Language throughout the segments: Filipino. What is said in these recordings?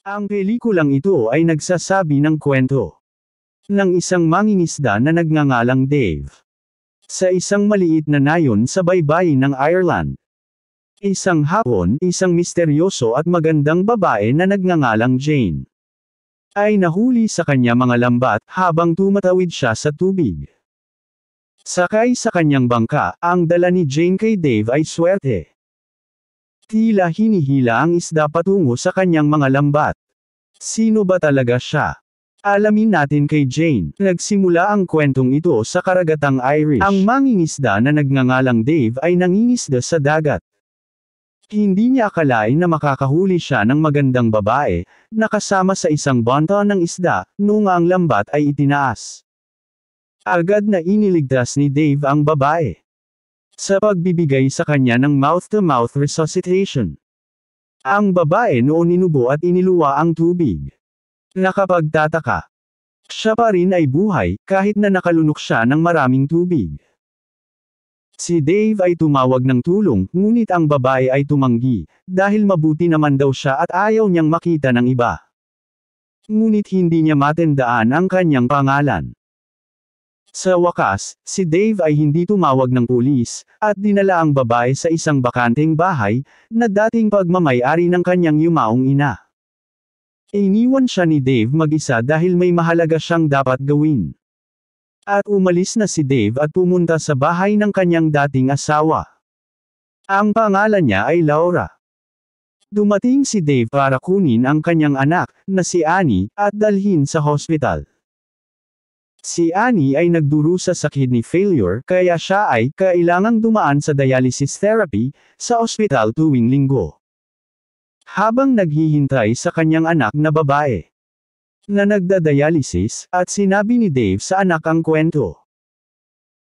Ang pelikulang ito ay nagsasabi ng kwento ng isang mangingisda na nagngangalang Dave. Sa isang maliit na nayon sa baybayin ng Ireland. Isang hapon, isang misteryoso at magandang babae na nagngangalang Jane ay nahuli sa kanya mga lambat habang tumatawid siya sa tubig. Sakay sa kanyang bangka, ang dala ni Jane kay Dave ay swerte. Tila hinihila ang isda patungo sa kanyang mga lambat. Sino ba talaga siya? Alamin natin kay Jane. Nagsimula ang kwentong ito sa karagatang Irish. Ang mangingisda na nagngangalang Dave ay nangingisda sa dagat. Hindi niya akalain na makakahuli siya ng magandang babae, na kasama sa isang banta ng isda, noong ang lambat ay itinaas. Agad na iniligtas ni Dave ang babae sa pagbibigay sa kanya ng mouth-to-mouth resuscitation. Ang babae noon inubo at iniluwa ang tubig. Nakapagtataka. Siya pa rin ay buhay, kahit na nakalunok siya ng maraming tubig. Si Dave ay tumawag ng tulong, ngunit ang babae ay tumanggi, dahil mabuti naman daw siya at ayaw niyang makita ng iba. Ngunit hindi niya matandaan ang kanyang pangalan. Sa wakas, si Dave ay hindi tumawag ng pulis, at dinala ang babae sa isang bakanteng bahay, na dating pagmamay-ari ng kanyang yumaong ina. Iniwan siya ni Dave mag-isa dahil may mahalaga siyang dapat gawin. At umalis na si Dave at pumunta sa bahay ng kanyang dating asawa. Ang pangalan niya ay Laura. Dumating si Dave para kunin ang kanyang anak, na si Annie, at dalhin sa hospital. Si Annie ay nagdurusa sa kidney failure, kaya siya ay kailangang dumaan sa dialysis therapy sa ospital tuwing linggo. Habang naghihintay sa kanyang anak na babae na nagda-dialysis, at sinabi ni Dave sa anak ang kwento.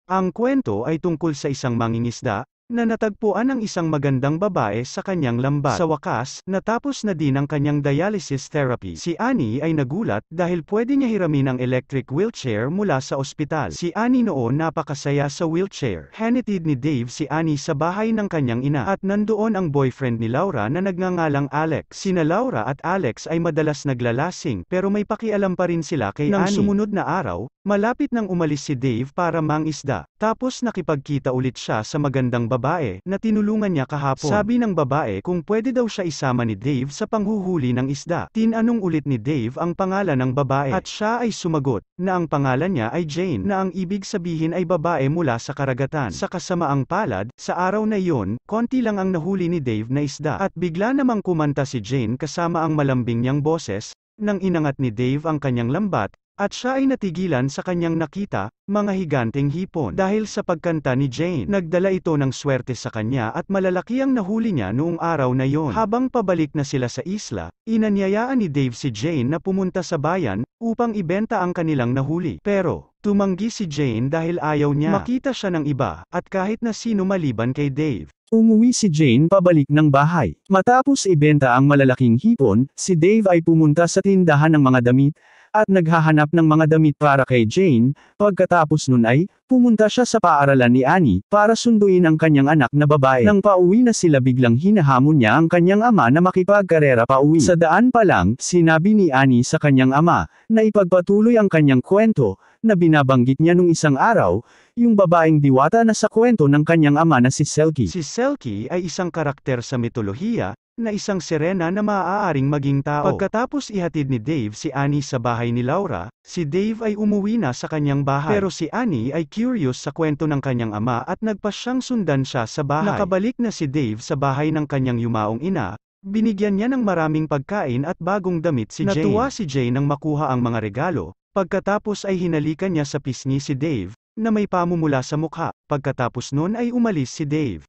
Ang kwento ay tungkol sa isang mangingisda, na natagpuan ng isang magandang babae sa kanyang lambat. Sa wakas, natapos na din ang kanyang dialysis therapy. Si Annie ay nagulat dahil pwede niya hiramin ang electric wheelchair mula sa ospital. Si Annie noon napakasaya sa wheelchair. Hanatid ni Dave si Annie sa bahay ng kanyang ina, at nandoon ang boyfriend ni Laura na nagngangalang Alex. Sina Laura at Alex ay madalas naglalasing, pero may pakialam pa rin sila kay Annie. Nang sumunod na araw, malapit nang umalis si Dave para mangisda, tapos nakipagkita ulit siya sa magandang babae, na tinulungan niya kahapon. Sabi ng babae kung pwede daw siya isama ni Dave sa panghuhuli ng isda. Tinanong ulit ni Dave ang pangalan ng babae, at siya ay sumagot, na ang pangalan niya ay Jane, na ang ibig sabihin ay babae mula sa karagatan. Sa kasamaang palad, sa araw na iyon, konti lang ang nahuli ni Dave na isda, at bigla namang kumanta si Jane kasama ang malambing niyang boses, nang inangat ni Dave ang kanyang lambat, at siya ay natigilan sa kanyang nakita, mga higanteng hipon. Dahil sa pagkanta ni Jane, nagdala ito ng swerte sa kanya at malalaki ang nahuli niya noong araw na yon. Habang pabalik na sila sa isla, inanyayaan ni Dave si Jane na pumunta sa bayan, upang ibenta ang kanilang nahuli. Pero, tumanggi si Jane dahil ayaw niya makita siya ng iba, at kahit na sino maliban kay Dave. Umuwi si Jane pabalik ng bahay. Matapos ibenta ang malalaking hipon, si Dave ay pumunta sa tindahan ng mga damit, at naghahanap ng mga damit para kay Jane. Pagkatapos nun ay, pumunta siya sa paaralan ni Annie, para sunduin ang kanyang anak na babae. Nang pauwi na sila, biglang hinahamon niya ang kanyang ama na makipagkarera pauwi. Sa daan pa lang, sinabi ni Annie sa kanyang ama, na ipagpatuloy ang kanyang kwento, na binabanggit niya nung isang araw, yung babaeng diwata na sa kwento ng kanyang ama na si Selkie. Si Selkie ay isang karakter sa mitolohiya, na isang sirena na maaaring maging tao. Pagkatapos ihatid ni Dave si Annie sa bahay ni Laura, si Dave ay umuwi na sa kanyang bahay. Pero si Annie ay curious sa kwento ng kanyang ama at nagpasyang sundan siya sa bahay. Nakabalik na si Dave sa bahay ng kanyang yumaong ina, binigyan niya ng maraming pagkain at bagong damit si Jane. Natuwa si Jane nang makuha ang mga regalo, pagkatapos ay hinalikan niya sa pisngi si Dave, na may pamumula sa mukha. Pagkatapos nun ay umalis si Dave.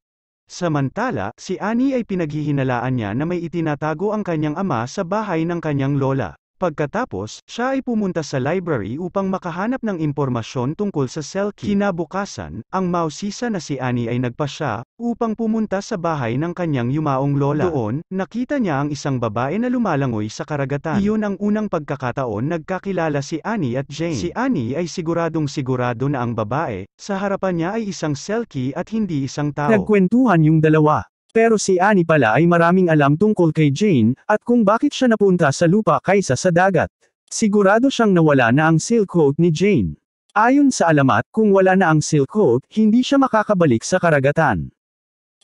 Samantala, si Annie ay pinaghihinalaan niya na may itinatago ang kanyang ama sa bahay ng kanyang lola. Pagkatapos, siya ay pumunta sa library upang makahanap ng impormasyon tungkol sa Selkie. Kinabukasan, ang mausisa na si Annie ay nagpasya, upang pumunta sa bahay ng kanyang yumaong lola. Doon, nakita niya ang isang babae na lumalangoy sa karagatan. Iyon ang unang pagkakataon nagkakilala si Annie at Jane. Si Annie ay siguradong sigurado na ang babae, sa harapan niya ay isang Selkie at hindi isang tao. Nagkwentuhan yung dalawa. Pero si Annie pala ay maraming alam tungkol kay Jane, at kung bakit siya napunta sa lupa kaysa sa dagat. Sigurado siyang nawala na ang silk coat ni Jane. Ayon sa alamat, kung wala na ang silk coat, hindi siya makakabalik sa karagatan.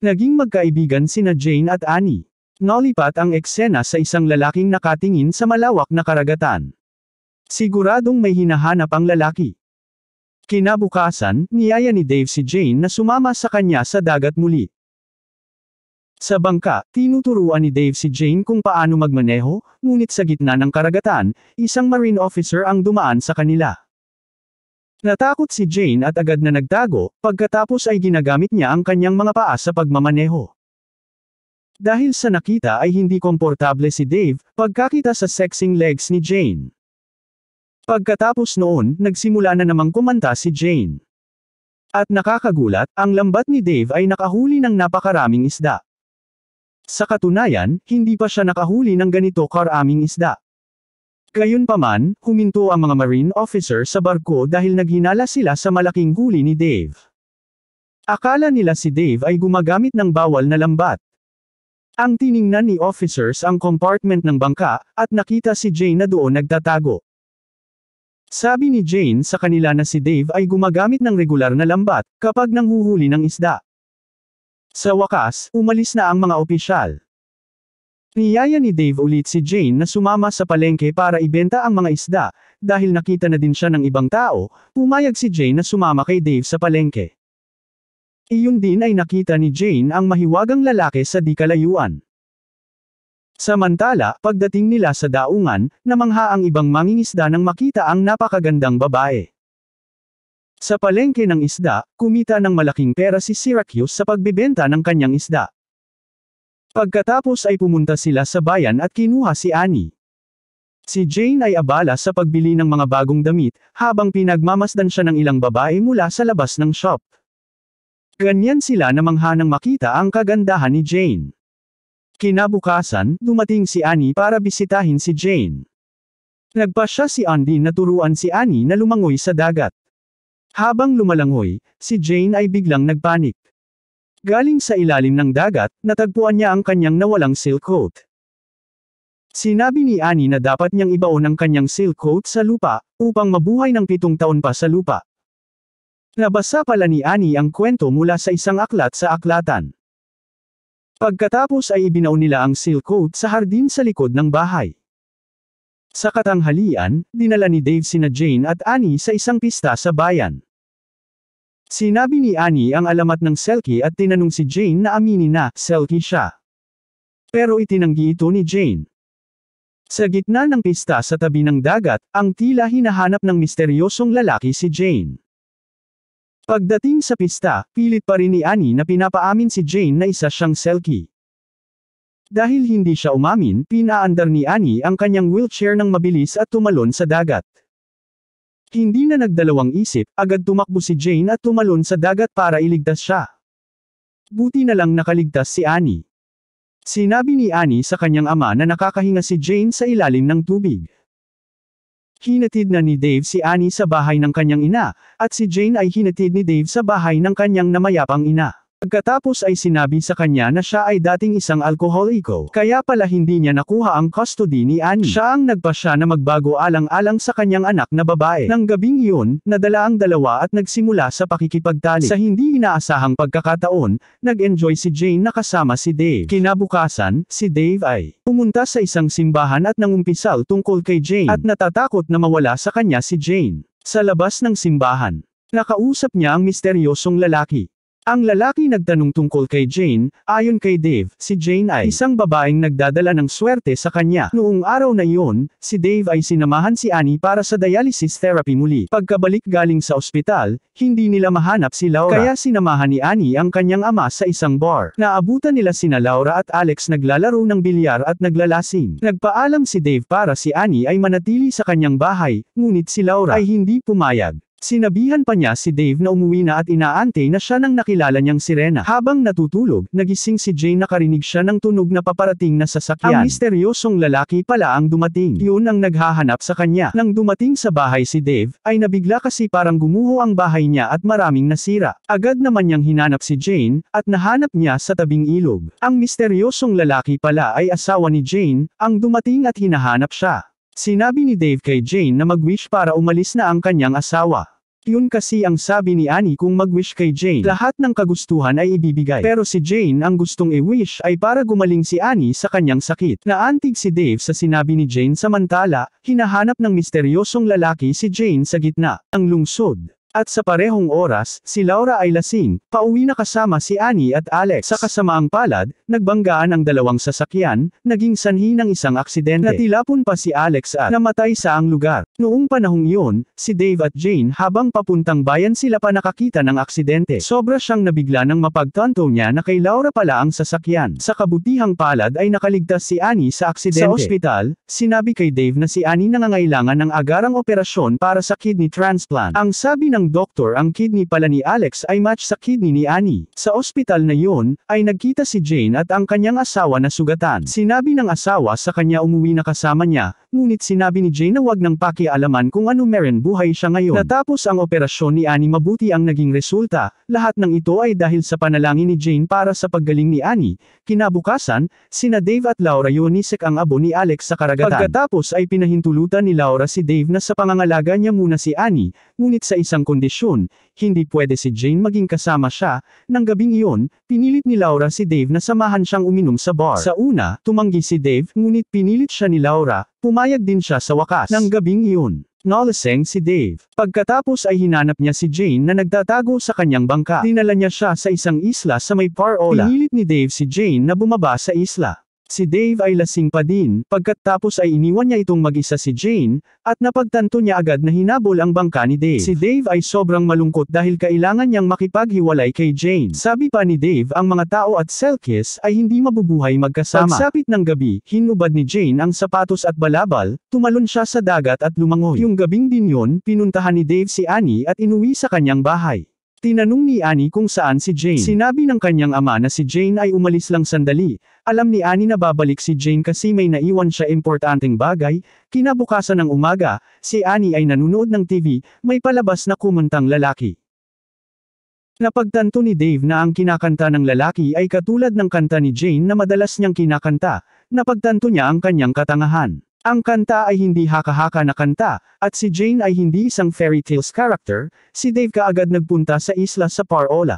Naging magkaibigan sina Jane at Annie. Nalipat ang eksena sa isang lalaking nakatingin sa malawak na karagatan. Siguradong may hinahanap ang lalaki. Kinabukasan, niyaya ni Dave si Jane na sumama sa kanya sa dagat muli. Sa bangka, tinuturuan ni Dave si Jane kung paano magmaneho, ngunit sa gitna ng karagatan, isang marine officer ang dumaan sa kanila. Natakot si Jane at agad na nagtago, pagkatapos ay ginagamit niya ang kanyang mga paa sa pagmamaneho. Dahil sa nakita ay hindi komportable si Dave, pagkakita sa sexing legs ni Jane. Pagkatapos noon, nagsimula na namang kumanta si Jane. At nakakagulat, ang lambat ni Dave ay nakahuli ng napakaraming isda. Sa katunayan, hindi pa siya nakahuli ng ganito karaming isda. Gayunpaman, huminto ang mga marine officer sa barko dahil naghinala sila sa malaking huli ni Dave. Akala nila si Dave ay gumagamit ng bawal na lambat. Ang tiningnan ni officers ang compartment ng bangka, at nakita si Jane na doon nagtatago. Sabi ni Jane sa kanila na si Dave ay gumagamit ng regular na lambat, kapag nanghuhuli ng isda. Sa wakas, umalis na ang mga opisyal. Niyaya ni Dave ulit si Jane na sumama sa palengke para ibenta ang mga isda, dahil nakita na din siya ng ibang tao, pumayag si Jane na sumama kay Dave sa palengke. Iyon din ay nakita ni Jane ang mahiwagang lalaki sa di kalayuan. Samantala, pagdating nila sa daungan, namangha ang ibang mangingisda nang makita ang napakagandang babae. Sa palengke ng isda, kumita ng malaking pera si Syracuse sa pagbebenta ng kanyang isda. Pagkatapos ay pumunta sila sa bayan at kinuha si Annie. Si Jane ay abala sa pagbili ng mga bagong damit, habang pinagmamasdan siya ng ilang babae mula sa labas ng shop. Ganyan sila namangha nang makita ang kagandahan ni Jane. Kinabukasan, dumating si Annie para bisitahin si Jane. Nagpasya si Andy na turuan si Annie na lumangoy sa dagat. Habang lumalangoy, si Jane ay biglang nagpanik. Galing sa ilalim ng dagat, natagpuan niya ang kanyang nawalang silk coat. Sinabi ni Annie na dapat niyang ibaon ang kanyang silk coat sa lupa, upang mabuhay ng 7 taon pa sa lupa. Nabasa pala ni Annie ang kwento mula sa isang aklat sa aklatan. Pagkatapos ay ibinaon nila ang silk coat sa hardin sa likod ng bahay. Sa katanghalian, dinala ni Dave sina Jane at Annie sa isang pista sa bayan. Sinabi ni Annie ang alamat ng Selkie at tinanong si Jane na aminin na Selkie siya. Pero itinanggi ito ni Jane. Sa gitna ng pista sa tabi ng dagat, ang tila hinahanap ng misteryosong lalaki si Jane. Pagdating sa pista, pilit pa rin ni Annie na pinapaamin si Jane na isa siyang Selkie. Dahil hindi siya umamin, pinaandar ni Annie ang kanyang wheelchair ng mabilis at tumalon sa dagat. Hindi na nagdalawang isip, agad tumakbo si Jane at tumalon sa dagat para iligtas siya. Buti na lang nakaligtas si Annie. Sinabi ni Annie sa kanyang ama na nakakahinga si Jane sa ilalim ng tubig. Hinatid na ni Dave si Annie sa bahay ng kanyang ina, at si Jane ay hinatid ni Dave sa bahay ng kanyang namayapang ina. Pagkatapos ay sinabi sa kanya na siya ay dating isang alkoholiko, kaya pala hindi niya nakuha ang custody ni Annie. Siya ang nagpasya na magbago alang-alang sa kanyang anak na babae. Nang gabing iyon, nadala ang dalawa at nagsimula sa pakikipagtalik. Sa hindi inaasahang pagkakataon, nag-enjoy si Jane na kasama si Dave. Kinabukasan, si Dave ay pumunta sa isang simbahan at nangumpisal tungkol kay Jane, at natatakot na mawala sa kanya si Jane. Sa labas ng simbahan, nakausap niya ang misteryosong lalaki. Ang lalaki nagtanong tungkol kay Jane, ayon kay Dave, si Jane ay isang babaeng nagdadala ng swerte sa kanya. Noong araw na iyon, si Dave ay sinamahan si Annie para sa dialysis therapy muli. Pagkabalik galing sa ospital, hindi nila mahanap si Laura. Kaya sinamahan ni Annie ang kanyang ama sa isang bar. Naabutan nila sina Laura at Alex naglalaro ng bilyar at naglalasing. Nagpaalam si Dave para si Annie ay manatili sa kanyang bahay, ngunit si Laura ay hindi pumayag. Sinabihan pa niya si Dave na umuwi na at inaantay na siya nang nakilala niyang sirena. Habang natutulog, nagising si Jane nakarinig siya ng tunog na paparating na sasakyan. Ang misteryosong lalaki pala ang dumating. Yun ang naghahanap sa kanya. Nang dumating sa bahay si Dave, ay nabigla kasi parang gumuho ang bahay niya at maraming nasira. Agad naman niyang hinanap si Jane, at nahanap niya sa tabing ilog. Ang misteryosong lalaki pala ay asawa ni Jane, ang dumating at hinahanap siya. Sinabi ni Dave kay Jane na mag-wish para umalis na ang kanyang asawa. Yun kasi ang sabi ni Annie kung mag-wish kay Jane. Lahat ng kagustuhan ay ibibigay. Pero si Jane ang gustong i-wish ay para gumaling si Annie sa kanyang sakit. Naantig si Dave sa sinabi ni Jane samantala, hinahanap ng misteryosong lalaki si Jane sa gitna ng lungsod. At sa parehong oras, si Laura ay lasing, pauwi na kasama si Annie at Alex. Sa kasamaang palad, nagbanggaan ang dalawang sasakyan, naging sanhi ng isang aksidente. Natilapon pa si Alex at namatay sa ang lugar. Noong panahong iyon, si Dave at Jane habang papuntang bayan sila pa nakakita ng aksidente. Sobra siyang nabigla nang mapagtanto niya na kay Laura pala ang sasakyan. Sa kabutihang palad ay nakaligtas si Annie sa aksidente. Sa ospital, sinabi kay Dave na si Annie nangangailangan ng agarang operasyon para sa kidney transplant. Ang sabi ng doktor ang kidney pala ni Alex ay match sa kidney ni Annie. Sa ospital na yun, ay nagkita si Jane at ang kanyang asawa na sugatan. Sinabi ng asawa sa kanya umuwi na kasama niya, ngunit sinabi ni Jane na wag nang pakialaman kung ano meron buhay siya ngayon. Natapos ang operasyon ni Annie mabuti ang naging resulta, lahat ng ito ay dahil sa panalangin ni Jane para sa paggaling ni Annie. Kinabukasan, sina Dave at Laura yunisek ang abo ni Alex sa karagatan. Pagkatapos ay pinahintulutan ni Laura si Dave na sa pangangalaga niya muna si Annie, ngunit sa isang kondisyon, hindi pwede si Jane maging kasama siya. Nang gabing iyon, pinilit ni Laura si Dave na samahan siyang uminom sa bar. Sa una, tumanggi si Dave, ngunit pinilit siya ni Laura, pumayag din siya sa wakas. Nang gabing iyon, nalasing si Dave. Pagkatapos ay hinanap niya si Jane na nagtatago sa kanyang bangka. Dinala niya siya sa isang isla sa may Parola. Pinilit ni Dave si Jane na bumaba sa isla. Si Dave ay lasing pa din, pagkatapos ay iniwan niya itong mag-isa si Jane, at napagtanto niya agad na hinabol ang bangka ni Dave. Si Dave ay sobrang malungkot dahil kailangan niyang makipaghiwalay kay Jane. Sabi pa ni Dave ang mga tao at Selkis ay hindi mabubuhay magkasama. Pagsapit ng gabi, hinubad ni Jane ang sapatos at balabal, tumalon siya sa dagat at lumangoy. Yung gabing din yun, pinuntahan ni Dave si Annie at inuwi sa kanyang bahay. Tinanong ni Annie kung saan si Jane. Sinabi ng kanyang ama na si Jane ay umalis lang sandali. Alam ni Annie na babalik si Jane kasi may naiwan siya importanteng bagay. Kinabukasan ng umaga, si Annie ay nanunood ng TV, may palabas na kumantang lalaki. Napagtanto ni Dave na ang kinakanta ng lalaki ay katulad ng kanta ni Jane na madalas niyang kinakanta. Napagtanto niya ang kanyang katangahan. Ang kanta ay hindi haka-haka na kanta, at si Jane ay hindi isang fairy tales character. Si Dave kaagad nagpunta sa isla sa Parola.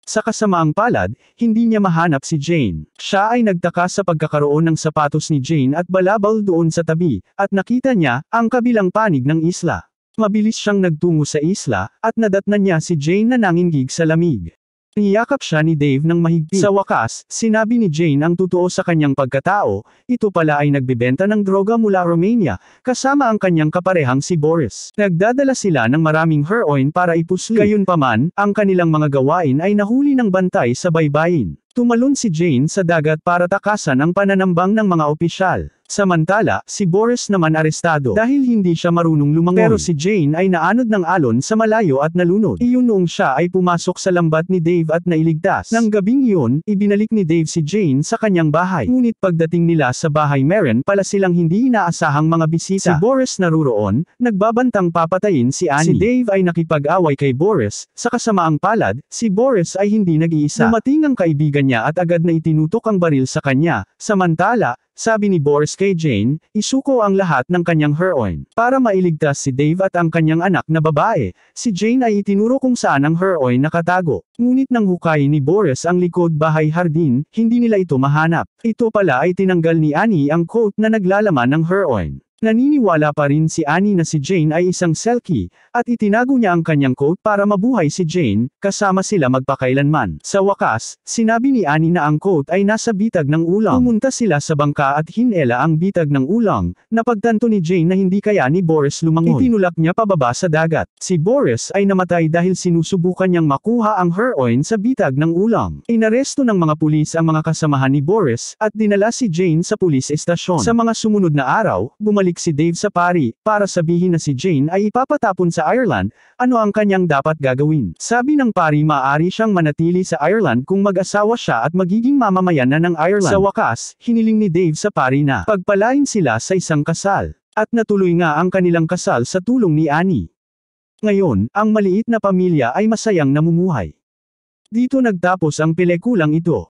Sa kasamaang palad, hindi niya mahanap si Jane. Siya ay nagtaka sa pagkakaroon ng sapatos ni Jane at balabal doon sa tabi, at nakita niya ang kabilang panig ng isla. Mabilis siyang nagtungo sa isla, at nadatnan niya si Jane na nanginggig sa lamig. Niyakap siya ni Dave ng mahigpit. Sa wakas, sinabi ni Jane ang totoo sa kanyang pagkatao, ito pala ay nagbebenta ng droga mula Romania, kasama ang kanyang kaparehang si Boris. Nagdadala sila ng maraming heroin para ipusli. Gayunpaman, ang kanilang mga gawain ay nahuli ng bantay sa baybayin. Tumalon si Jane sa dagat para takasan ang pananambang ng mga opisyal. Samantala, si Boris naman arestado dahil hindi siya marunong lumangoy. Pero si Jane ay naanod ng alon sa malayo at nalunod. Iyon noong siya ay pumasok sa lambat ni Dave at nailigtas. Nang gabing iyon, ibinalik ni Dave si Jane sa kanyang bahay. Ngunit pagdating nila sa bahay meron pala silang hindi inaasahang mga bisita. Si Boris naruroon, nagbabantang papatayin si Annie. Si Dave ay nakipag-away kay Boris, sa kasamaang palad, si Boris ay hindi nag-iisa. Dumating ang kaibigan niya at agad na itinutok ang baril sa kanya. Samantala, sabi ni Boris kay Jane, isuko ang lahat ng kanyang heroin. Para mailigtas si Dave at ang kanyang anak na babae, si Jane ay itinuro kung saan ang heroin nakatago. Ngunit nang hukayin ni Boris ang likod bahay hardin, hindi nila ito mahanap. Ito pala ay tinanggal ni Annie ang coat na naglalaman ng heroin. Naniniwala pa rin si Annie na si Jane ay isang selkie, at itinago niya ang kanyang coat para mabuhay si Jane, kasama sila magpakailanman. Sa wakas, sinabi ni Annie na ang coat ay nasa bitag ng ulang. Pumunta sila sa bangka at hinela ang bitag ng ulang, napagtanto ni Jane na hindi kaya ni Boris lumangoy. Itinulak niya pababa sa dagat. Si Boris ay namatay dahil sinusubukan niyang makuha ang heroin sa bitag ng ulang. Inaresto ng mga pulis ang mga kasamahan ni Boris, at dinala si Jane sa pulis estasyon. Sa mga sumunod na araw, bumalik bumalik si Dave sa pari, para sabihin na si Jane ay ipapatapon sa Ireland, ano ang kanyang dapat gagawin. Sabi ng pari maaari siyang manatili sa Ireland kung mag-asawa siya at magiging mamamayan na ng Ireland. Sa wakas, hiniling ni Dave sa pari na pagpalain sila sa isang kasal. At natuloy nga ang kanilang kasal sa tulong ni Annie. Ngayon, ang maliit na pamilya ay masayang namumuhay. Dito nagtapos ang pelikulang ito.